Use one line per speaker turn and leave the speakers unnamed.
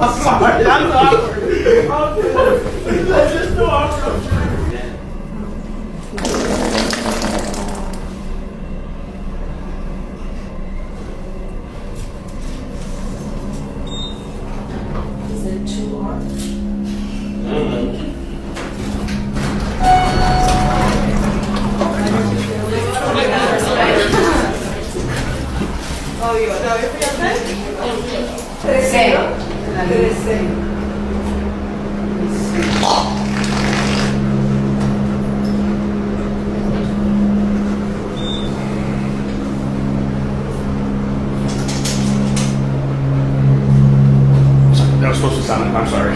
I'm sorry. I'm awkward. That's just so awkward.
Is it too hard?
Oh, you know your fiance?
Trece.
That was supposed to sound like, I'm sorry.